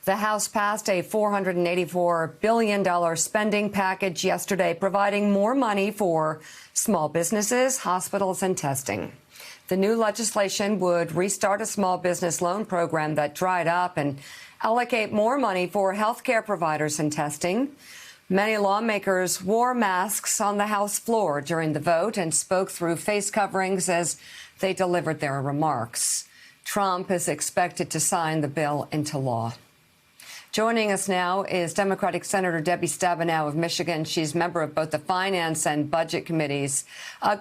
The House passed a $484 billion spending package yesterday, providing more money for small businesses, hospitals, and testing. The new legislation would restart a small business loan program that dried up and allocate more money for health care providers and testing. Many lawmakers wore masks on the House floor during the vote and spoke through face coverings as they delivered their remarks. Trump is expected to sign the bill into law. Joining us now is Democratic Senator Debbie Stabenow of Michigan. She's a member of both the Finance and Budget Committees.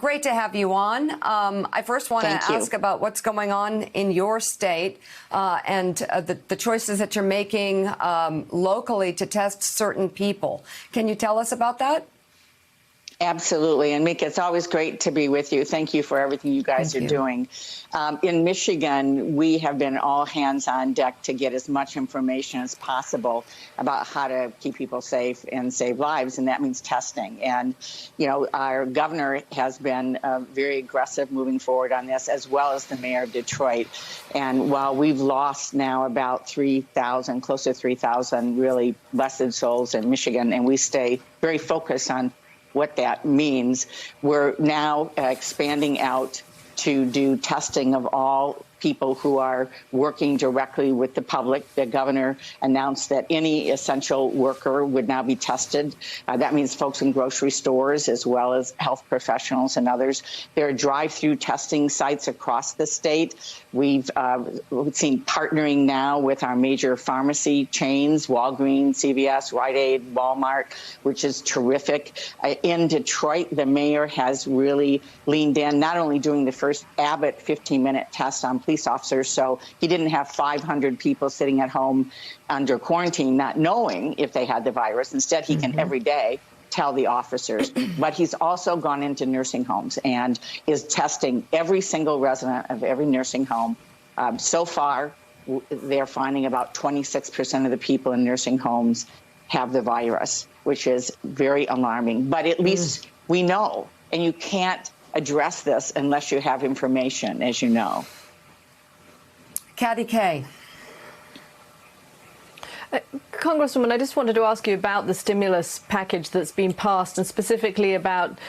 Great to have you on. I first want to ask about what's going on in your state and the choices that you're making locally to test certain people. Can you tell us about that? Absolutely. And Mika, it's always great to be with you. Thank you for everything you guys are doing. In Michigan, we have been all hands on deck to get as much information as possible about how to keep people safe and save lives. And that means testing. And, you know, our governor has been very aggressive moving forward on this, as well as the mayor of Detroit. And while we've lost now about 3,000, close to 3,000 really blessed souls in Michigan, and we stay very focused on what that means, we're now expanding out to do testing of all people who are working directly with the public. The governor announced that any essential worker would now be tested. That means folks in grocery stores as well as health professionals and others. There are drive-through testing sites across the state. We've seen partnering now with our major pharmacy chains, Walgreens, CVS, Rite Aid, Walmart, which is terrific. In Detroit, the mayor has really leaned in, not only doing the first Abbott 15-minute test on police officers, so he didn't have 500 people sitting at home under quarantine not knowing if they had the virus. Instead, he can every day tell the officers. But he's also gone into nursing homes and is testing every single resident of every nursing home. So far, they're finding about 26% of the people in nursing homes have the virus, which is very alarming. But at least we know, and you can't address this unless you have information, as you know. Kathy Kay. Congresswoman, I just wanted to ask you about the stimulus package that's been passed, and specifically about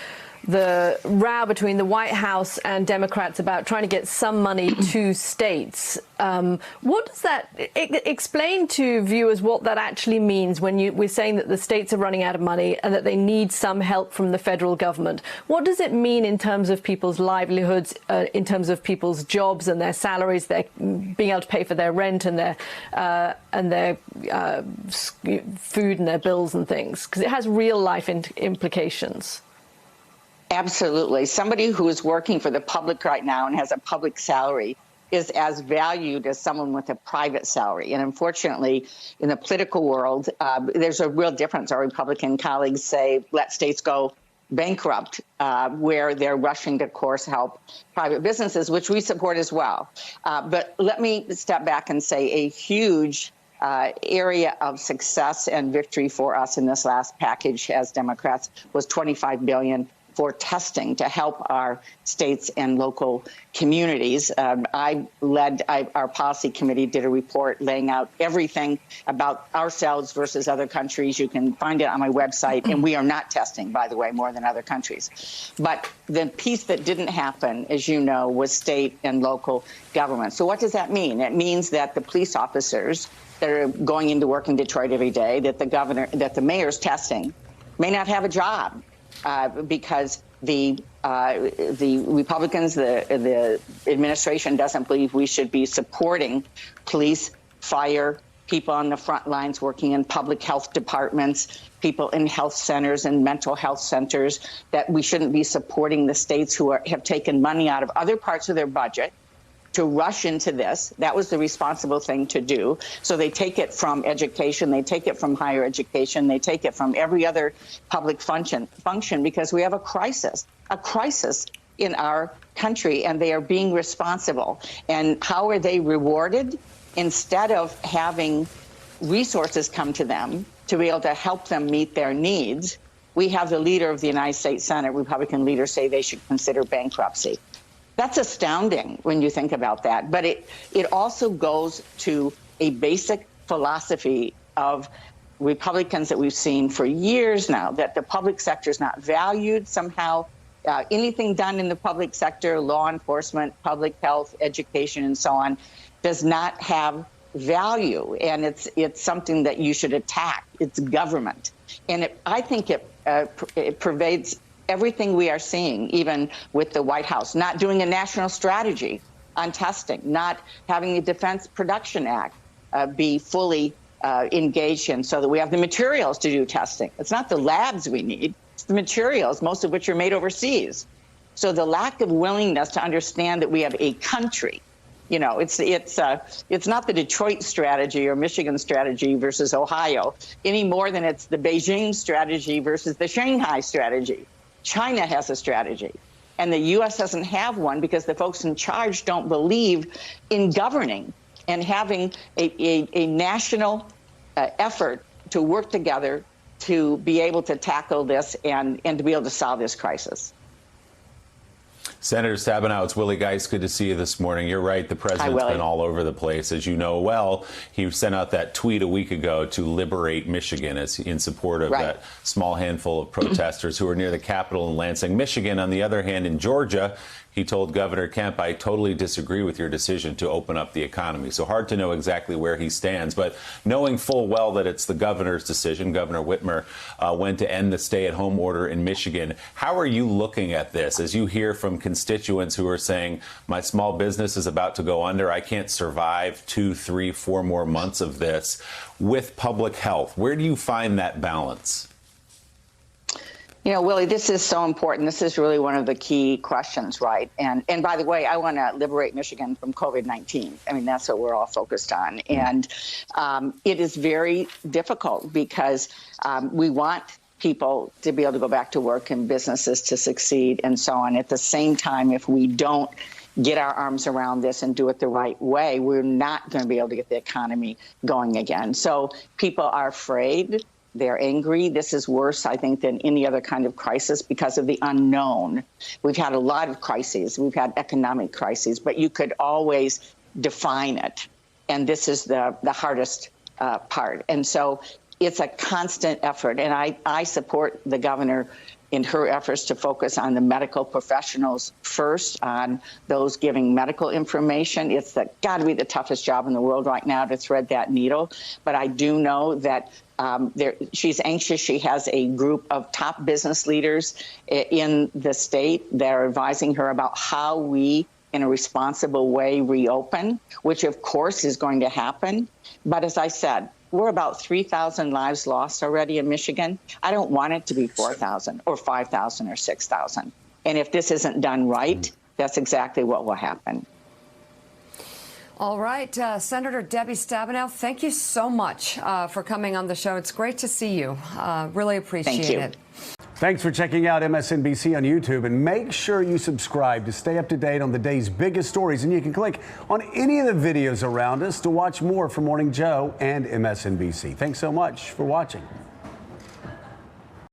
the row between the White House and Democrats about trying to get some money to states. What does that explain to viewers what that actually means when we're saying that the states are running out of money and that they need some help from the federal government? What does it mean in terms of people's livelihoods, in terms of people's jobs and their salaries, their being able to pay for their rent and their food and their bills and things? Because it has real life implications. Absolutely. Somebody who is working for the public right now and has a public salary is as valued as someone with a private salary. And unfortunately, in the political world, there's a real difference. Our Republican colleagues say, let states go bankrupt, where they're rushing to, of course, help private businesses, which we support as well. But let me step back and say a huge area of success and victory for us in this last package as Democrats was $25 billion for testing to help our states and local communities. Our policy committee did a report laying out everything about ourselves versus other countries. You can find it on my website. And we are not testing, by the way, more than other countries. But the piece that didn't happen, as you know, was state and local government. So what does that mean? It means that the police officers that are going into work in Detroit every day, that the mayor's testing, may not have a job. Because the Republicans, the administration doesn't believe we should be supporting police, fire, people on the front lines working in public health departments, people in health centers and mental health centers, that we shouldn't be supporting the states who have taken money out of other parts of their budget to rush into this. That was the responsible thing to do. So they take it from education, they take it from higher education, they take it from every other public function because we have a crisis in our country, and they are being responsible. And how are they rewarded? Instead of having resources come to them to be able to help them meet their needs, we have the leader of the United States Senate, Republican leader, say they should consider bankruptcy. That's astounding when you think about that. But it also goes to a basic philosophy of Republicans that we've seen for years now, that the public sector is not valued somehow. Anything done in the public sector, law enforcement, public health, education, and so on, does not have value, and it's something that you should attack. It's government, and I think it pervades everything we are seeing, even with the White House not doing a national strategy on testing, not having the Defense Production Act be fully engaged in, so that we have the materials to do testing. It's not the labs we need, it's the materials, most of which are made overseas. So the lack of willingness to understand that we have a country, you know, it's not the Detroit strategy or Michigan strategy versus Ohio any more than it's the Beijing strategy versus the Shanghai strategy. China has a strategy, and the U.S. doesn't have one because the folks in charge don't believe in governing and having a national effort to work together to be able to tackle this and to be able to solve this crisis. Senator Stabenow, it's Willie Geist. Good to see you this morning. You're right. The president's been all over the place. As you know well, he sent out that tweet a week ago to liberate Michigan as in support of that small handful of protesters who are near the Capitol in Lansing, Michigan. On the other hand, in Georgia, he told Governor Kemp, I totally disagree with your decision to open up the economy. So hard to know exactly where he stands. But knowing full well that it's the governor's decision, Governor Whitmer went to end the stay-at-home order in Michigan. How are you looking at this as you hear from constituents who are saying, my small business is about to go under, I can't survive 2, 3, 4 more months of this with public health? Where do you find that balance? You know, Willie, this is so important. This is really one of the key questions, right? And by the way, I want to liberate Michigan from COVID-19. I mean, that's what we're all focused on. And it is very difficult because we want people to be able to go back to work and businesses to succeed and so on. At the same time, if we don't get our arms around this and do it the right way, we're not going to be able to get the economy going again. So people are afraid. They're angry. This is worse, I think, than any other kind of crisis because of the unknown. We've had a lot of crises. We've had economic crises, but you could always define it. And this is the hardest part. And so it's a constant effort. And I support the governor in her efforts to focus on the medical professionals first, on those giving medical information. It's got to be the toughest job in the world right now to thread that needle. But I do know that she's anxious. She has a group of top business leaders in the state that are advising her about how we, in a responsible way, reopen, which of course is going to happen. But as I said, we're about 3,000 lives lost already in Michigan. I don't want it to be 4,000 or 5,000 or 6,000. And if this isn't done right, that's exactly what will happen. All right, Senator Debbie Stabenow, thank you so much for coming on the show. It's great to see you. Really appreciate it. Thanks for checking out MSNBC on YouTube, and make sure you subscribe to stay up to date on the day's biggest stories. And you can click on any of the videos around us to watch more from Morning Joe and MSNBC. Thanks so much for watching.